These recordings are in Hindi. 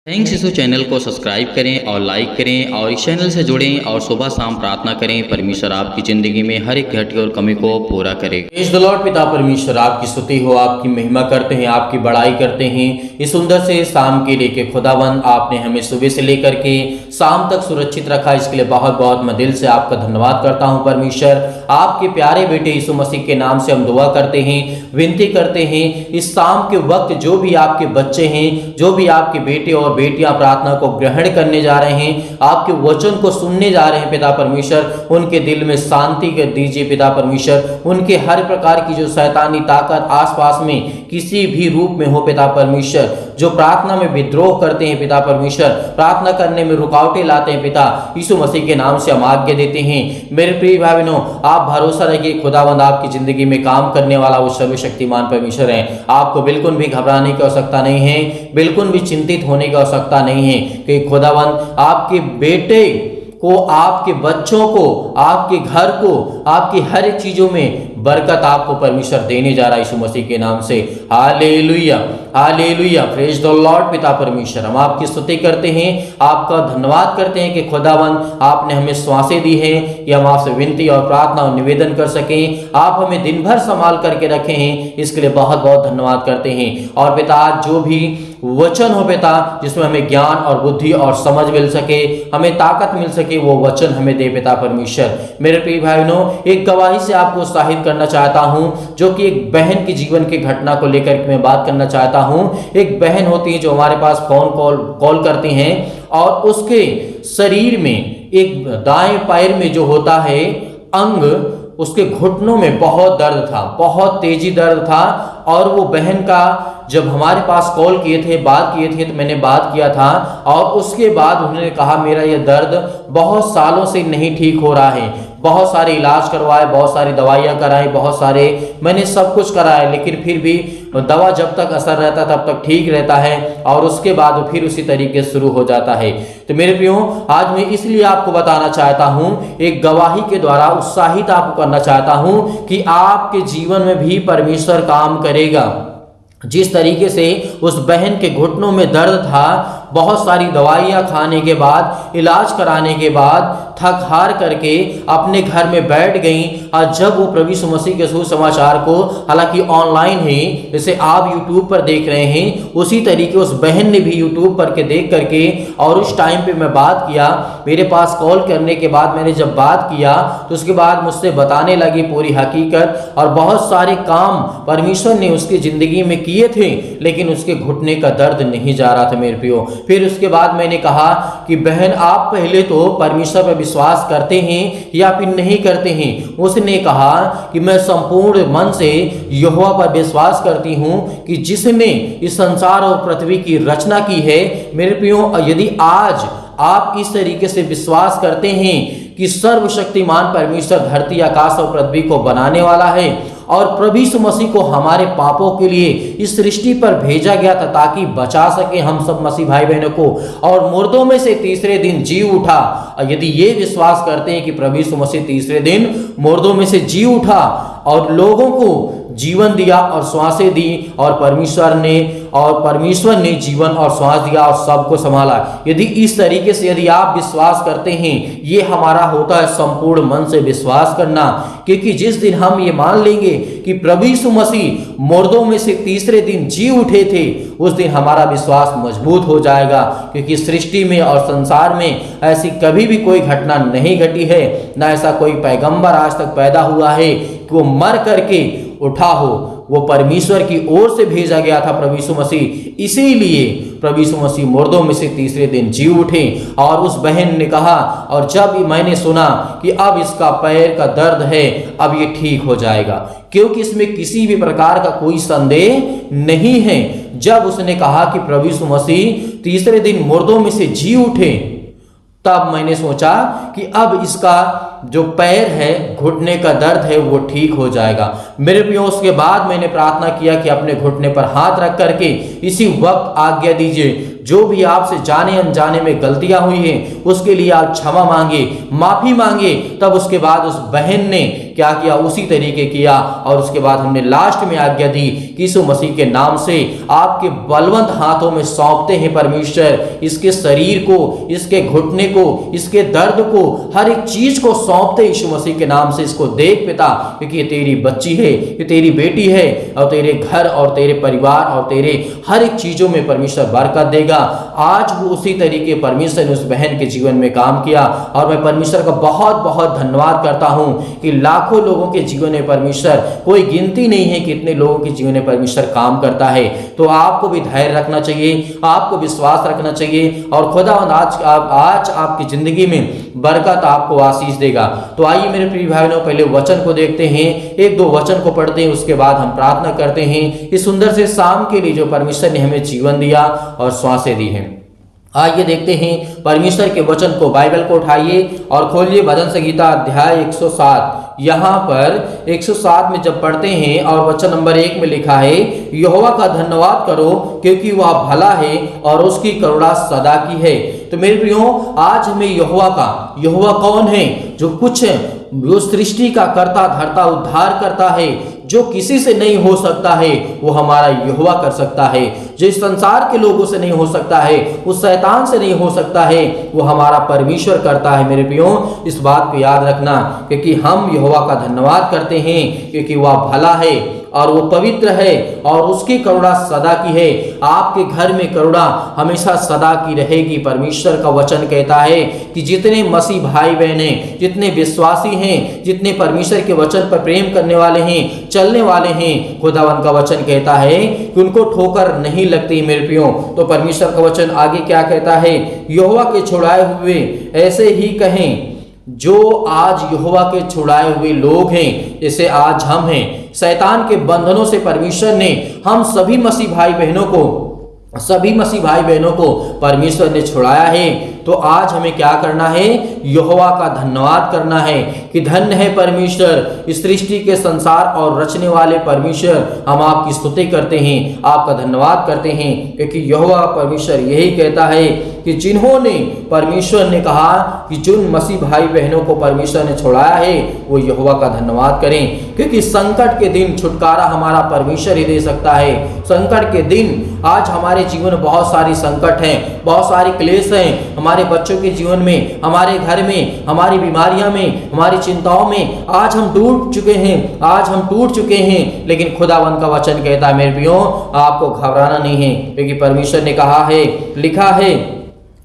थैंक्स यीशु चैनल को सब्सक्राइब करें और लाइक करें और इस चैनल से जुड़ें और सुबह शाम प्रार्थना करें। परमेश्वर आपकी ज़िंदगी में हर एक घटी और कमी को पूरा करे। Praise the Lord. पिता परमेश्वर आपकी स्तुति हो, आपकी महिमा करते हैं, आपकी बड़ाई करते हैं। इस सुंदर से शाम के लेके खुदावन आपने हमें सुबह से लेकर के शाम तक सुरक्षित रखा, इसके लिए बहुत बहुत मैं दिल से आपका धन्यवाद करता हूँ। परमेश्वर आपके प्यारे बेटे यीशु मसीह के नाम से हम दुआ करते हैं, विनती करते हैं। इस शाम के वक्त जो भी आपके बच्चे हैं, जो भी आपके बेटे और बेटियां प्रार्थना को ग्रहण करने जा रहे हैं, आपके वचन को सुनने जा रहे हैं, पिता परमेश्वर उनके दिल में शांति कर दीजिए। पिता परमेश्वर उनके हर प्रकार की जो शैतानी ताकत आसपास में किसी भी रूप में हो, पिता परमेश्वर जो प्रार्थना में विद्रोह करते हैं, पिता परमेश्वर प्रार्थना करने में रुकावटें लाते हैं, पिता यीशु मसीह के नाम से हम आज्ञा देते हैं। मेरे प्रिय भाई बहनों, आप भरोसा रखिए, खुदावंद आपकी जिंदगी में काम करने वाला वो सर्वशक्तिमान परमेश्वर है। आपको बिल्कुल भी घबराने की आवश्यकता नहीं है, बिल्कुल भी चिंतित होने की आवश्यकता नहीं है कि खुदावंद आपके बेटे को, आपके बच्चों को, आपके घर को, आपकी हर एक चीजों में बरकत आपको परमेश्वर देने जा रहा है यीशु मसीह के नाम से। Hallelujah, hallelujah, praise the Lord. पिता परमेश्वर हम आपकी स्तुति करते हैं, आपका धन्यवाद करते हैं कि खुदावंद आपने हमें श्वासें दी हैं कि हम आपसे विनती और प्रार्थना और निवेदन कर सकें। आप हमें दिन भर संभाल करके रखे हैं, इसके लिए बहुत बहुत धन्यवाद करते हैं। और पिता आज जो भी वचन हो पिता, जिसमें हमें ज्ञान और बुद्धि और समझ मिल सके, हमें ताकत मिल सके, वो वचन हमें दे पिता परमेश्वर। मेरे प्रिय भाई बहनों, एक गवाही से आपको उत्साहित करना चाहता हूं, जो कि एक बहन की जीवन की घटना को लेकर मैं बात करना चाहता हूं। एक बहन होती है जो हमारे पास फोन कॉल करती हैं और उसके शरीर में एक दाएं पैर में जो होता है अंग, उसके घुटनों में बहुत दर्द था, बहुत तेजी दर्द था। और वो बहन का जब हमारे पास कॉल किए थे, बात किए थे, तो मैंने बात किया था और उसके बाद उन्होंने कहा मेरा ये दर्द बहुत सालों से नहीं ठीक हो रहा है। बहुत सारे इलाज करवाए, बहुत सारी दवाइयाँ कराई, बहुत सारे मैंने सब कुछ कराया, लेकिन फिर भी दवा जब तक असर रहता तब तक ठीक रहता है और उसके बाद फिर उसी तरीके से शुरू हो जाता है। तो मेरे प्रियो, आज मैं इसलिए आपको बताना चाहता हूं, एक गवाही के द्वारा उत्साहित आपको करना चाहता हूं कि आपके जीवन में भी परमेश्वर काम करेगा। जिस तरीके से उस बहन के घुटनों में दर्द था, बहुत सारी दवाइयाँ खाने के बाद, इलाज कराने के बाद थक हार करके अपने घर में बैठ गई। और जब वो प्रभु यीशु मसीह के सुसमाचार को, हालांकि ऑनलाइन है, जैसे आप यूट्यूब पर देख रहे हैं, उसी तरीके उस बहन ने भी यूट्यूब पर के देख करके और उस टाइम पे मैं बात किया। मेरे पास कॉल करने के बाद मैंने जब बात किया तो उसके बाद मुझसे बताने लगी पूरी हकीकत और बहुत सारे काम परमेश्वर ने उसकी जिंदगी में किए थे, लेकिन उसके घुटने का दर्द नहीं जा रहा था मेरे प्रियो। फिर उसके बाद मैंने कहा कि बहन, आप पहले तो परमेश्वर पर विश्वास करते हैं या फिर नहीं करते हैं? उसने कहा कि मैं संपूर्ण मन से यहोवा पर विश्वास करती हूं कि जिसने इस संसार और पृथ्वी की रचना की है। मेरे प्रियो, यदि आज आप इस तरीके से विश्वास करते हैं कि सर्वशक्तिमान परमेश्वर धरती आकाश और पृथ्वी को बनाने वाला है और प्रभु यीशु मसीह को हमारे पापों के लिए इस सृष्टि पर भेजा गया था ताकि बचा सके हम सब मसीह भाई बहनों को, और मुर्दों में से तीसरे दिन जी उठा। यदि ये विश्वास करते हैं कि प्रभु यीशु मसीह तीसरे दिन मुर्दों में से जी उठा और लोगों को जीवन दिया और श्वासें दी, और परमेश्वर ने जीवन और श्वास दिया और सबको संभाला, यदि इस तरीके से यदि आप विश्वास करते हैं, ये हमारा होता है संपूर्ण मन से विश्वास करना। क्योंकि जिस दिन हम ये मान लेंगे कि प्रभु यीशु मसीह मुर्दों में से तीसरे दिन जी उठे थे, उस दिन हमारा विश्वास मजबूत हो जाएगा। क्योंकि सृष्टि में और संसार में ऐसी कभी भी कोई घटना नहीं घटी है, ना ऐसा कोई पैगंबर आज तक पैदा हुआ है कि वो मर करके उठा हो। वो परमेश्वर की ओर से भेजा गया था प्रभु यीशु मसीह, इसीलिए प्रभु यीशु मसीह मुर्दों में से तीसरे दिन जी उठे। और उस बहन ने कहा, और जब मैंने सुना कि अब इसका पैर का दर्द है, अब ये ठीक हो जाएगा, क्योंकि इसमें किसी भी प्रकार का कोई संदेह नहीं है। जब उसने कहा कि प्रभु यीशु मसीह तीसरे दिन मुर्दों में से जी उठे, तब मैंने सोचा कि अब इसका जो पैर है, घुटने का दर्द है, वो ठीक हो जाएगा। मेरे प्रियो, उसके बाद मैंने प्रार्थना किया कि अपने घुटने पर हाथ रख करके इसी वक्त आज्ञा दीजिए, जो भी आपसे जाने अनजाने में गलतियां हुई हैं उसके लिए आप क्षमा मांगे, माफी मांगे। तब उसके बाद उस बहन ने क्या किया, उसी तरीके किया। और उसके बाद हमने लास्ट में आज्ञा दी कि यीशु मसीह के नाम से आपके बलवंत हाथों में सौंपते हैं परमेश्वर, इसके शरीर को, इसके घुटने को, इसके दर्द को, हर एक चीज को सौंपते यीशु मसीह के नाम से। इसको देख पिता, क्योंकि ये तेरी बच्ची है, ये तेरी बेटी है, और तेरे घर और तेरे परिवार और तेरे हर एक चीजों में परमेश्वर बरकत देगा। आज वो उसी तरीके परमेश्वर ने उस बहन के जीवन में काम किया, और मैं परमेश्वर का बहुत बहुत धन्यवाद करता हूं कि लाखों लोगों के जीवन में परमेश्वर, कोई गिनती नहीं है कि इतने लोगों के जीवन में परमेश्वर काम करता है। तो आपको भी धैर्य रखना चाहिए, आपको विश्वास रखना चाहिए, और खुदावंद आज आपकी जिंदगी में बरकत आपको आशीष देगा। तो आइए मेरे प्रिय भाई बहनों, पहले वचन को देखते हैं, एक दो वचन को पढ़ते हैं, उसके बाद हम प्रार्थना करते हैं इस सुंदर से शाम के लिए जो परमेश्वर ने हमें जीवन दिया और श्वासें दी हैं। आइए देखते हैं परमेश्वर के वचन को। बाइबल को उठाइए और खोलिए भजन संहिता अध्याय 107। यहाँ पर 107 में जब पढ़ते हैं और वचन नंबर 1 में लिखा है, यहोवा का धन्यवाद करो क्योंकि वह भला है और उसकी करुणा सदा की है। तो मेरे प्रियो, आज हमें यहोवा कौन है? जो कुछ जो सृष्टि का करता धरता उद्धार करता है, जो किसी से नहीं हो सकता है वो हमारा यहोवा कर सकता है। जो इस संसार के लोगों से नहीं हो सकता है, उस शैतान से नहीं हो सकता है, वो हमारा परमेश्वर करता है। मेरे प्रियो, इस बात को याद रखना, क्योंकि हम यहोवा का धन्यवाद करते हैं क्योंकि वह भला है और वो पवित्र है और उसकी करुणा सदा की है। आपके घर में करुणा हमेशा सदा की रहेगी। परमेश्वर का वचन कहता है कि जितने मसीह भाई बहने, जितने विश्वासी हैं, जितने परमेश्वर के वचन पर प्रेम करने वाले हैं, चलने वाले हैं, खुदावन का वचन कहता है कि उनको ठोकर नहीं लगती। मेरे प्रियो, तो परमेश्वर का वचन आगे क्या कहता है? यहोवा के छुड़ाए हुए ऐसे ही कहें, जो आज यहोवा के छुड़ाए हुए लोग हैं, जैसे आज हम हैं। शैतान के बंधनों से परमेश्वर ने हम सभी मसीह भाई बहनों को परमेश्वर ने छुड़ाया है। तो आज हमें क्या करना है? यहोवा का धन्यवाद करना है कि धन्य है परमेश्वर, इस सृष्टि के संसार और रचने वाले परमेश्वर। हम आपकी स्तुति करते हैं, आपका धन्यवाद करते हैं, क्योंकि यहोवा परमेश्वर यही कहता है कि जिन्होंने, परमेश्वर ने कहा कि जिन मसीह भाई बहनों को परमेश्वर ने छुड़ाया है वो यहोवा का धन्यवाद करें, क्योंकि संकट के दिन छुटकारा हमारा परमेश्वर ही दे सकता है। संकट के दिन, आज हमारे जीवन में बहुत सारी संकट हैं, बहुत सारे क्लेश हैं, हमारे बच्चों के जीवन में, हमारे घर में, हमारी बीमारियां में, हमारी चिंताओं में आज हम टूट चुके हैं। लेकिन खुदावंद का वचन कहता है मेरे प्रियो, आपको घबराना नहीं है, क्योंकि परमेश्वर ने कहा है, लिखा है,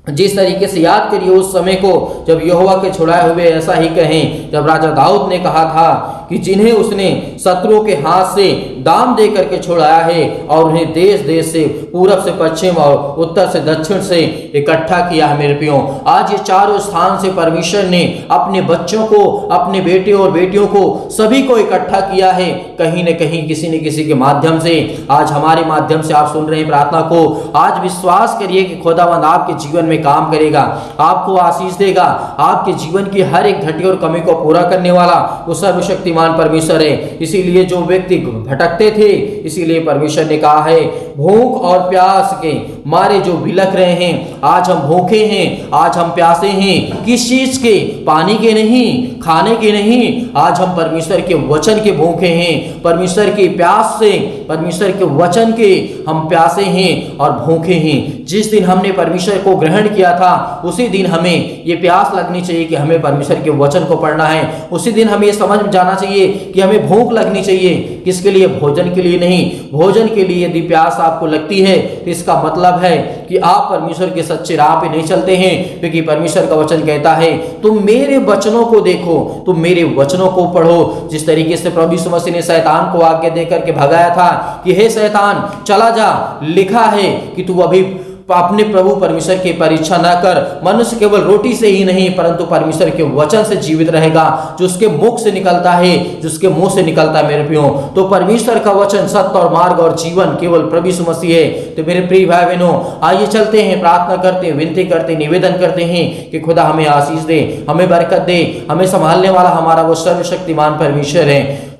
जिस तरीके से याद करिए उस समय को जब यहोवा के छुड़ाए हुए ऐसा ही कहें, जब राजा दाऊद ने कहा था कि जिन्हें उसने शत्रुओं के हाथ से दाम दे करके छुड़ाया है और उन्हें देश देश से, पूरब से पश्चिम और उत्तर से दक्षिण से इकट्ठा किया है। मेरे प्रियो, आज ये चारों स्थान से परमेश्वर ने अपने बच्चों को, अपने बेटे और बेटियों को, सभी को इकट्ठा किया है, कहीं न कहीं किसी न किसी के माध्यम से। आज हमारे माध्यम से आप सुन रहे हैं प्रार्थना को। आज विश्वास करिए कि खुदावंद आपके जीवन में काम करेगा, आपको आशीष देगा। आपके जीवन की हर एक घटी और कमी को पूरा करने वाला वो सर्वशक्तिमान परमेश्वर है। इसीलिए जो व्यक्ति भटकते थे, इसीलिए परमेश्वर ने कहा है, भूख और प्यास के मारे जो बिलख रहे हैं, आज हम भूखे हैं, आज हम प्यासे हैं, किस चीज के? पानी के नहीं, खाने के नहीं, आज हम परमेश्वर के वचन के भूखे हैं, परमेश्वर की प्यास से, परमेश्वर के वचन के हम प्यासे हैं और भूखे हैं। जिस दिन हमने परमेश्वर को ग्रहण किया था, उसी दिन हमें ये प्यास लगनी चाहिए कि हमें परमेश्वर के वचन को पढ़ना है। उसी दिन हमें ये समझ जाना चाहिए कि हमें भूख लगनी चाहिए, किसके लिए? भोजन के लिए नहीं। भोजन के लिए यदि प्यास आपको लगती है तो इसका मतलब है कि आप परमेश्वर के सच्चे राह पे नहीं चलते हैं, क्योंकि परमेश्वर का वचन कहता है, तुम मेरे वचनों को देखो, तुम मेरे वचनों को पढ़ो। जिस तरीके से प्रभु यीशु मसीह ने शैतान को आज्ञा देकर के भगाया था कि हे शैतान चला जा, लिखा है कि तू अभी अपने प्रभु परमेश्वर की परीक्षा न कर। मनुष्य केवल रोटी से ही नहीं परंतु परमेश्वर के वचन से जीवित रहेगा, जो उसके मुख से निकलता है, जो उसके मुंह से निकलता है। मेरे प्रियो, तो परमेश्वर का वचन सत्य और मार्ग और जीवन केवल प्रभु यीशु मसीह है। तो मेरे प्रिय भाई बहनों, आइए चलते हैं, प्रार्थना करते हैं, विनती करते हैं, निवेदन करते हैं कि खुदा हमें आशीष दे, हमें बरकत दे। हमें संभालने वाला हमारा वो सर्वशक्तिमान परमेश्वर है।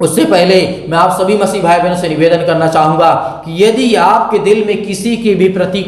उससे पहले मैं आप सभी मसीह भाई बहनों से निवेदन करना चाहूंगा कि यदि आपके दिल में किसी के भी प्रति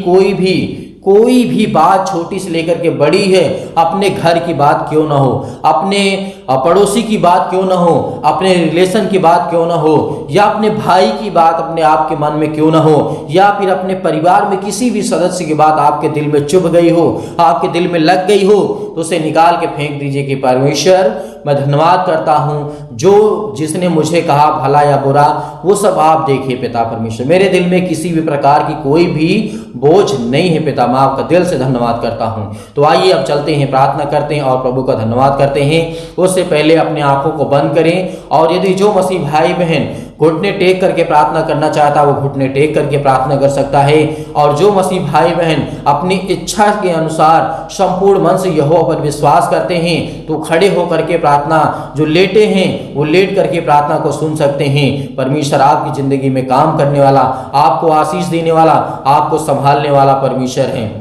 कोई भी बात छोटी से लेकर के बड़ी है, अपने घर की बात क्यों ना हो, अपने पड़ोसी की बात क्यों ना हो, अपने रिलेशन की बात क्यों ना हो, या अपने भाई की बात अपने आप के मन में क्यों ना हो, या फिर अपने परिवार में किसी भी सदस्य की बात आपके दिल में चुभ गई हो, आपके दिल में लग गई हो, तो उसे निकाल के फेंक दीजिए कि परमेश्वर मैं धन्यवाद करता हूँ, जो जिसने मुझे कहा भला या बुरा वो सब आप देखिए पिता परमेश्वर, मेरे दिल में किसी भी प्रकार की कोई भी बोझ नहीं है पिता, मैं आपका दिल से धन्यवाद करता हूँ। तो आइए अब चलते हैं, प्रार्थना करते हैं और प्रभु का धन्यवाद करते हैं। उससे पहले अपने आंखों को बंद करें और यदि जो मसीह भाई बहन घुटने टेक करके प्रार्थना करना चाहता है वो घुटने टेक करके प्रार्थना कर सकता है, और जो मसीह भाई बहन अपनी इच्छा के अनुसार संपूर्ण मन से यहोवा पर विश्वास करते हैं तो खड़े होकर के प्रार्थना, जो लेटे हैं वो लेट करके प्रार्थना को सुन सकते हैं। परमेश्वर आपकी जिंदगी में काम करने वाला, आपको आशीष देने वाला, आपको संभालने वाला परमेश्वर है।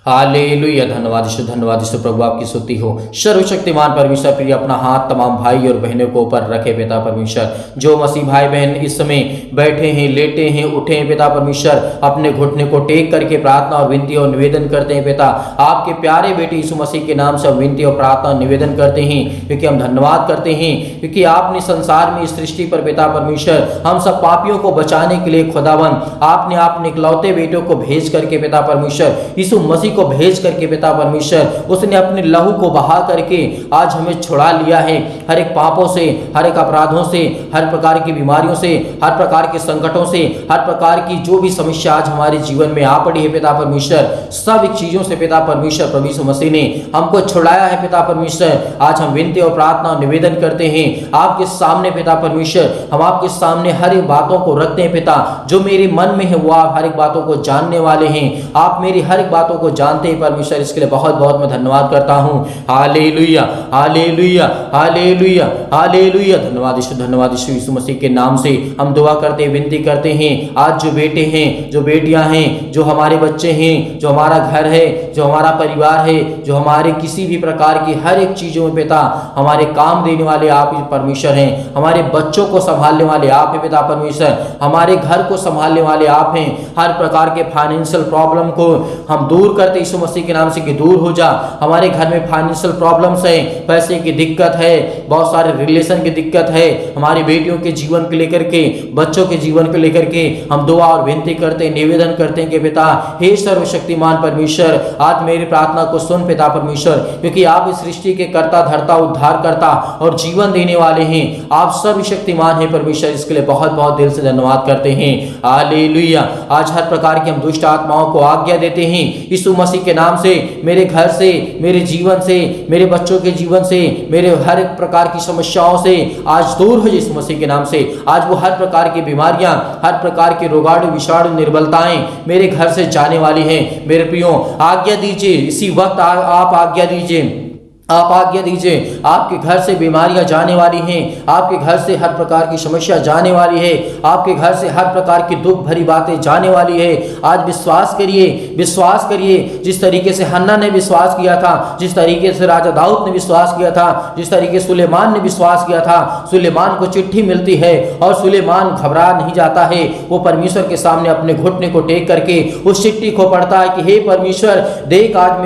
हालेलुया, धन्यवाद यीशु, प्रभु आपकी स्तुति हो। सर्वशक्तिमान परमेश्वर प्रिय अपना हाथ तमाम भाई और बहनों को ऊपर रखे पिता परमेश्वर, जो मसीह भाई बहन इस समय बैठे हैं, लेटे हैं, उठे हैं पिता परमेश्वर, अपने घुटने को टेक करके प्रार्थना और विनती और निवेदन करते हैं पिता, आपके प्यारे बेटे यीशु मसीह के नाम से विनती और प्रार्थना और निवेदन करते हैं, क्योंकि हम धन्यवाद करते हैं क्योंकि आपने संसार में, इस सृष्टि पर पिता परमेश्वर हम सब पापियों को बचाने के लिए खुदावन आपने अपने इकलौते बेटों को भेज करके पिता परमेश्वर यीशु मसीह को भेज करके पिता परमेश्वर उसने अपने लहू को बहा करके आज हमें छुड़ा लिया है, हर एक पापों से, हर एक अपराधों से, हर प्रकार की बीमारियों से, हर प्रकार के संकटों से, हर प्रकार की जो भी समस्या आज हमारे जीवन में आ पड़ी है पिता परमेश्वर, सब चीजों से पिता परमेश्वर प्रभु यीशु मसीह ने हमको छुड़ाया है पिता परमेश्वर। आज हम विनती और प्रार्थना और निवेदन करते हैं आपके सामने पिता परमेश्वर, हम आपके सामने हर एक बातों को रखते हैं पिता, जो मेरे मन में है वो आप हर एक बातों को जानने वाले हैं, आप मेरी हर एक बातों को जानते हैं परमेश्वर, इसके लिए बहुत बहुत मैं धन्यवाद करता हूं। हालेलुया, हालेलुया, हालेलुया, हालेलुया, धन्यवाद यीशु मसीह के नाम से हम दुआ करते हैं, विनती करते हैं। आज जो बेटे हैं, जो बेटियां हैं, जो हमारे बच्चे हैं, जो हमारा घर है, जो हमारा परिवार है, जो हमारे किसी भी प्रकार की हर एक चीजों में पिता हमारे काम देने वाले आप ही परमेश्वर हैं, हमारे बच्चों को संभालने वाले आप हैं पिता परमेश्वर, हमारे घर को संभालने वाले आप हैं। हर प्रकार के फाइनेंशियल प्रॉब्लम को हम दूर करते यीशु मसीह के नाम से कि दूर हो जा। हमारे घर में फाइनेंशियल प्रॉब्लम्स है, पैसे की दिक्कत है, बहुत सारे रिलेशन की दिक्कत है, हमारी बेटियों के जीवन को लेकर के, बच्चों के जीवन को लेकर के हम दुआ और विनती करते हैं, निवेदन करते हैं कि पिता हे सर्वशक्तिमान परमेश्वर, आज मेरी प्रार्थना को सुन पिता परमेश्वर, क्योंकि आप इस सृष्टि के कर्ता, धर्ता, उद्धार करता और जीवन देने वाले हैं, आप सर्वशक्तिमान हैं परमेश्वर, इसके लिए बहुत बहुत दिल से धन्यवाद करते हैं। हालेलुया। आज हर प्रकार की हम दुष्ट आत्माओं को आज्ञा देते हैं यीशु मसीह के नाम से, मेरे घर से, मेरे जीवन से, मेरे बच्चों के जीवन से, मेरे हर एक प्रकार की समस्याओं से आज दूर हो यीशु मसीह के नाम से। आज वो हर प्रकार की बीमारियां, हर प्रकार के रोगाणु, विषाणु, निर्बलताएं मेरे घर से जाने वाली हैं। मेरे प्रियो आज्ञा दीजिए, इसी वक्त आप आज्ञा दीजिए, आप आज्ञा दीजिए, आपके घर से बीमारियां जाने वाली हैं, आपके घर से हर प्रकार की समस्या जाने वाली है, आपके घर से हर प्रकार की दुख भरी बातें जाने वाली है। आज विश्वास करिए, विश्वास करिए, जिस तरीके से हन्ना ने विश्वास किया था, जिस तरीके से राजा दाऊद ने विश्वास किया था, जिस तरीके से सुलेमान ने विश्वास किया था, सुलेमान को चिट्ठी मिलती है और सुलेमान घबरा नहीं जाता है, वो परमेश्वर के सामने अपने घुटने को टेक करके उस चिट्ठी को पढ़ता है कि हे परमेश्वर, देख आज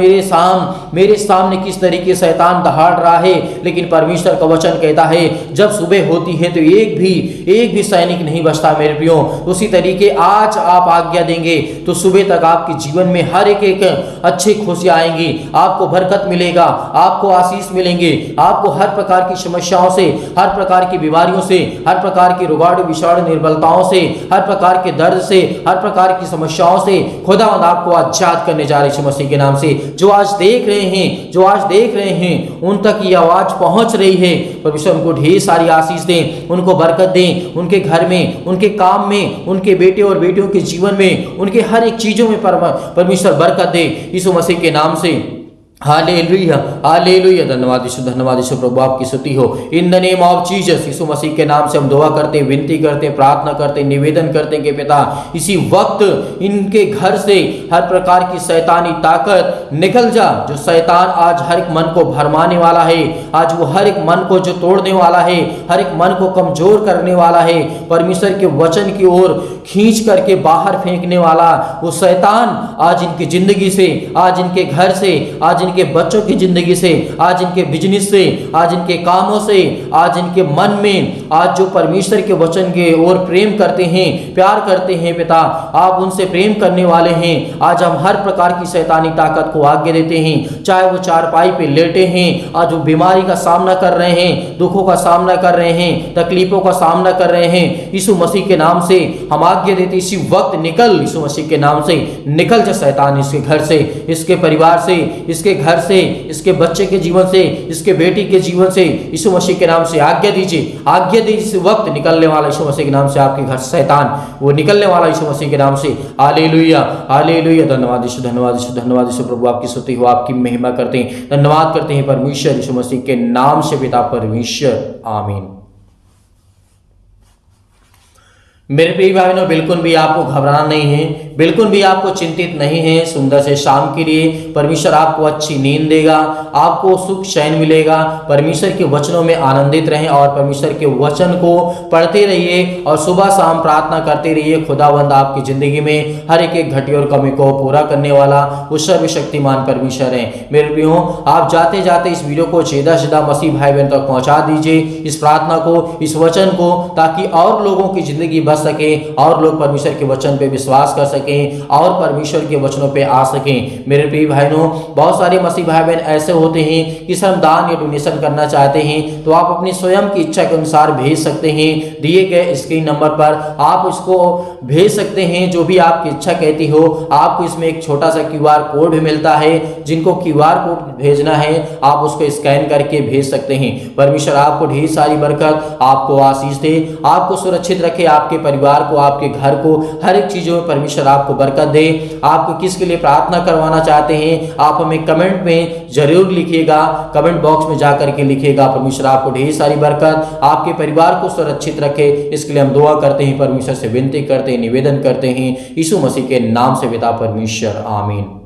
मेरे सामने किस तरीके से शैतान दहाड़ रहा है, लेकिन परमेश्वर का वचन कहता है जब सुबह होती है तो एक भी सैनिक नहीं बचता। मेरे प्रियो उसी तरीके आज आप आज्ञा देंगे तो सुबह तक आपके जीवन में हर एक अच्छी खुशियां आएंगी, आपको बरकत मिलेगा, आपको आशीष मिलेंगे, आपको हर प्रकार की समस्याओं से, हर प्रकार की बीमारियों से, हर प्रकार की रोगाणु, विषाणु, निर्बलताओं से, हर प्रकार के दर्द से, हर प्रकार की समस्याओं से खुदावंद आपको आजाद करने जा रहे यीशु मसीह के नाम से। जो आज देख रहे हैं उन तक ये आवाज पहुंच रही है, परमेश्वर उनको ढेर सारी आशीष दें, उनको बरकत दें, उनके घर में, उनके काम में, उनके बेटे और बेटियों के जीवन में, उनके हर एक चीजों में परमेश्वर बरकत दे यीशु मसीह के नाम से। Hallelujah, hallelujah. धन्यवाद यीशु प्रभु, आपकी स्तुति हो। In the name of Jesus, यीशु मसीह के नाम से हम दुआ करते हैं, विनती करते हैं, प्रार्थना करते हैं, निवेदन करते हैं कि पिता इसी वक्त इनके घर से हर प्रकार की शैतानी ताकत निकल जा। जो शैतान आज हर एक मन को भरमाने वाला है, आज वो हर एक मन को जो तोड़ने वाला है, हर एक मन को कमजोर करने वाला है, परमेश्वर के वचन की ओर खींच करके बाहर फेंकने वाला वो शैतान आज इनकी जिंदगी से, आज इनके घर से, आज इनके बच्चों की जिंदगी से, आज इनके बिजनेस से, आज इनके कामों से, आज इनके मन में, आज जो परमेश्वर के वचन के ओर प्रेम करते हैं, प्यार करते हैं पिता, आप उनसे प्रेम करने वाले हैं। आज हम हर प्रकार की शैतानी ताकत को आज्ञा देते हैं, चाहे वो चारपाई पे लेटे हैं, आज वो बीमारी का सामना कर रहे हैं, दुखों का सामना कर रहे हैं, तकलीफों का सामना कर रहे हैं, यीशु मसीह के नाम से हम आज्ञा देते इसी वक्त निकल, यीशु मसीह के नाम से निकल जा शैतान इसके घर से, इसके परिवार से, इसके घर से, इसके बच्चे के जीवन से, इसके बेटी के जीवन से, यीशु मसीह के नाम से आज्ञा दीजिए, आज्ञा दीजिए इस वक्त निकलने वाला यीशु मसीह के नाम से आपके घर शैतान वो निकलने वाला यीशु मसीह के नाम से। Hallelujah, hallelujah. धन्यवाद यीशु, धन्यवाद यीशु, धन्यवाद यीशु प्रभु, आपकी स्तुति हो, आपकी महिमा करते हैं, धन्यवाद करते हैं परमेश्वर यीशु मसीह के नाम से पिता परमेश्वर, आमीन। मेरे प्रिय भाई बहनों, बिल्कुल भी आपको घबराना नहीं है, बिल्कुल भी आपको चिंतित नहीं है। सुंदर से शाम के लिए परमेश्वर आपको अच्छी नींद देगा, आपको सुख चैन मिलेगा। परमेश्वर के वचनों में आनंदित रहें और परमेश्वर के वचन को पढ़ते रहिए और सुबह शाम प्रार्थना करते रहिए। खुदावंद आपकी जिंदगी में हर एक घटी और कमी को पूरा करने वाला वो सर्वशक्तिमान परमेश्वर है। मेरे प्रियो, आप जाते जाते इस वीडियो को सीधा सीधा मसीह भाई बहन तक पहुंचा दीजिए, इस प्रार्थना को, इस वचन को, ताकि और लोगों की जिंदगी बच सके और लोग परमेश्वर के वचन पे विश्वास कर सकें और परमेश्वर के वचनों पे आ सकें। मेरे प्रिय भाइयों, बहुत सारे मसीह भाई बहन ऐसे होते हैं कि श्रमदान या डोनेशन करना चाहते हैं, तो आप अपनी स्वयं की इच्छा के अनुसार भेज सकते हैं। दिए गए स्क्रीन नंबर पर आप इसको भेज सकते हैं, जो भी आपकी इच्छा कहती हो। आपको इसमें एक छोटा सा QR कोड भी मिलता है, जिनको QR कोड भेजना है आप उसको स्कैन करके भेज सकते हैं। परमेश्वर आपको ढेर सारी बरकत, आपको आशीष दे, आपको सुरक्षित रखे, आपके परिवार को, आपके घर को, हर एक चीजों में परमेश्वर आपको बरकत दे। आपको किसके लिए प्रार्थना करवाना चाहते हैं आप हमें कमेंट में जरूर लिखिएगा, कमेंट बॉक्स में जाकर के लिखिएगा। परमेश्वर आपको ढेर सारी बरकत, आपके परिवार को सुरक्षित रखे, इसके लिए हम दुआ करते हैं, परमेश्वर से विनती करते हैं, निवेदन करते हैं, यीशु मसीह के नाम से पिता परमेश्वर, आमीन।